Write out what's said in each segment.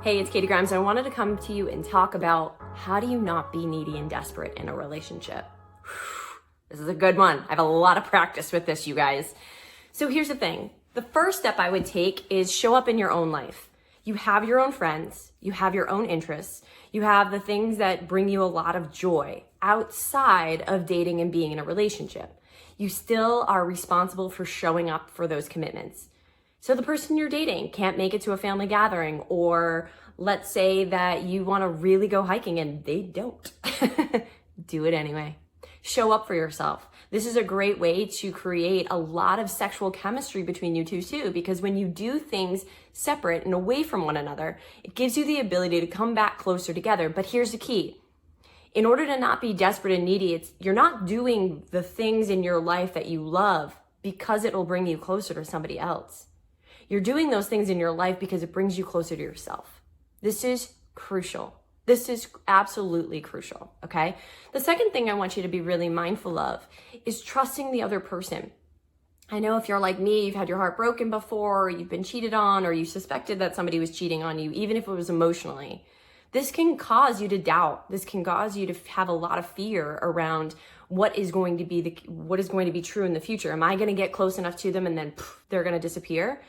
Hey, it's Katie Grimes, and I wanted to come to you and talk about how do you not be needy and desperate in a relationship? This is a good one. I have a lot of practice with this, you guys. So here's the thing. The first step I would take is show up in your own life. You have your own friends, you have your own interests, you have the things that bring you a lot of joy outside of dating and being in a relationship. You still are responsible for showing up for those commitments. So the person you're dating can't make it to a family gathering, or let's say that you want to really go hiking and they don't. Do it anyway. Show up for yourself. This is a great way to create a lot of sexual chemistry between you two too, because when you do things separate and away from one another, it gives you the ability to come back closer together. But here's the key. In order to not be desperate and needy, you're not doing the things in your life that you love because it will bring you closer to somebody else. You're doing those things in your life because it brings you closer to yourself. This is crucial. This is absolutely crucial, okay? The second thing I want you to be really mindful of is trusting the other person. I know if you're like me, you've had your heart broken before, or you've been cheated on, or you suspected that somebody was cheating on you, even if it was emotionally. This can cause you to doubt. This can cause you to have a lot of fear around what is going to be true in the future. Am I going to get close enough to them and then they're going to disappear?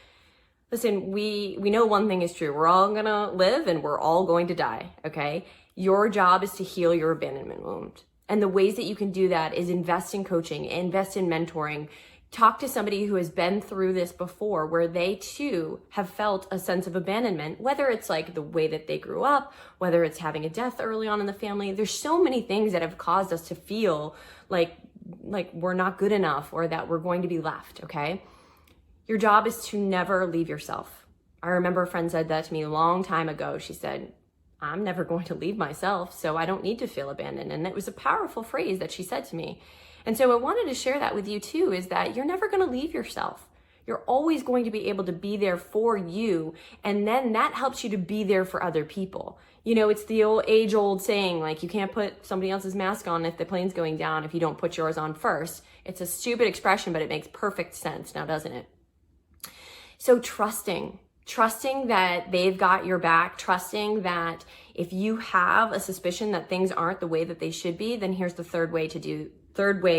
Listen, we know one thing is true. We're all gonna live and we're all going to die, okay? Your job is to heal your abandonment wound. And the ways that you can do that is invest in coaching, invest in mentoring, talk to somebody who has been through this before, where they too have felt a sense of abandonment, whether it's like the way that they grew up, whether it's having a death early on in the family. There's so many things that have caused us to feel like we're not good enough or that we're going to be left, okay? Your job is to never leave yourself. I remember a friend said that to me a long time ago. She said, I'm never going to leave myself, so I don't need to feel abandoned. And it was a powerful phrase that she said to me. And so I wanted to share that with you too, is that you're never going to leave yourself. You're always going to be able to be there for you. And then that helps you to be there for other people. You know, it's the age-old saying, like, you can't put somebody else's mask on if the plane's going down if you don't put yours on first. It's a stupid expression, but it makes perfect sense now, doesn't it? So trusting that they've got your back, trusting that if you have a suspicion that things aren't the way that they should be, then here's the third way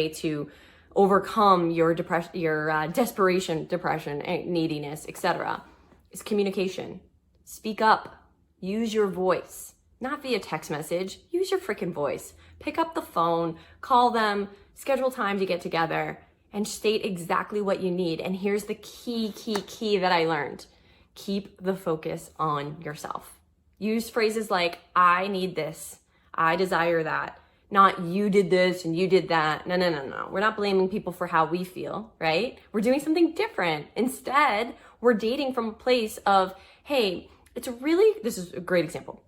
to overcome your desperation, depression, neediness, etc. is communication. Speak up. Use your voice. Not via text message. Use your freaking voice. Pick up the phone, call them, schedule time to get together, and state exactly what you need. And here's the key that I learned. Keep the focus on yourself. Use phrases like, I need this, I desire that, not you did this and you did that. No. We're not blaming people for how we feel, right? We're doing something different. Instead, we're dating from a place of, hey, this is a great example.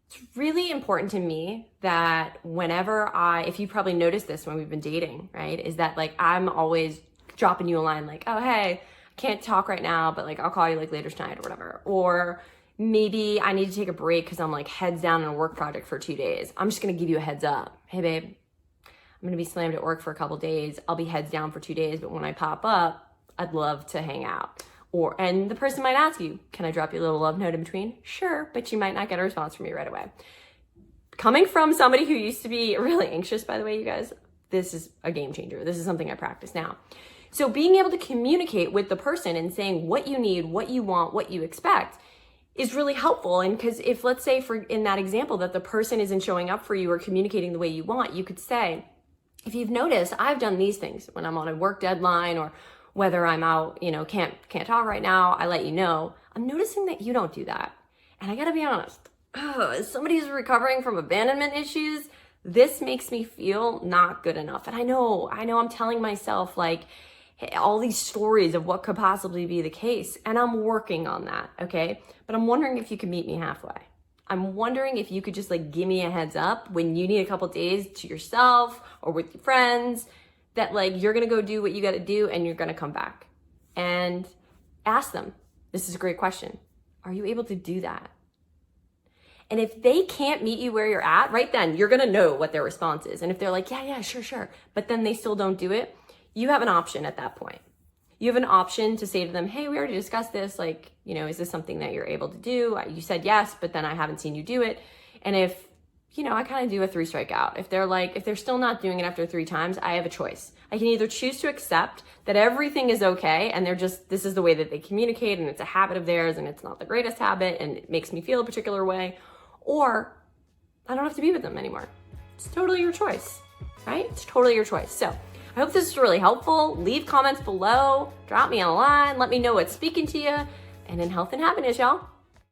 It's really important to me that if you probably noticed this when we've been dating, right? Is that like, I'm always dropping you a line like, oh, hey, I can't talk right now, but like, I'll call you like later tonight or whatever. Or maybe I need to take a break because I'm like heads down on a work project for 2 days. I'm just going to give you a heads up. Hey, babe, I'm going to be slammed at work for a couple days. I'll be heads down for 2 days, but when I pop up, I'd love to hang out. And the person might ask you, can I drop you a little love note in between? Sure, but you might not get a response from me right away. Coming from somebody who used to be really anxious, by the way, you guys, this is a game changer. This is something I practice now. So being able to communicate with the person and saying what you need, what you want, what you expect is really helpful. And because if, let's say in that example that the person isn't showing up for you or communicating the way you want, you could say, if you've noticed, I've done these things when I'm on a work deadline or whether I'm out, can't talk right now, I let you know. I'm noticing that you don't do that. And I gotta be honest, as somebody who's recovering from abandonment issues, this makes me feel not good enough. And I know I'm telling myself like all these stories of what could possibly be the case. And I'm working on that, okay? But I'm wondering if you could meet me halfway. I'm wondering if you could just like give me a heads up when you need a couple days to yourself or with your friends, that like you're gonna go do what you gotta do and you're gonna come back. And ask them, this is a great question, are you able to do that? And if they can't meet you where you're at, right then, you're gonna know what their response is. And if they're like, yeah, sure, but then they still don't do it, you have an option at that point. you have an option to say to them, hey, we already discussed this. Like, you know, is this something that you're able to do? You said yes, but then I haven't seen you do it. And if, you know, I kind of do a 3 strike out. If they're still not doing it after 3 times, I have a choice. I can either choose to accept that everything is okay and this is the way that they communicate and it's a habit of theirs and it's not the greatest habit and it makes me feel a particular way, or I don't have to be with them anymore. It's totally your choice, right? It's totally your choice. So I hope this is really helpful. Leave comments below, drop me a line, let me know what's speaking to you, and in health and happiness, y'all.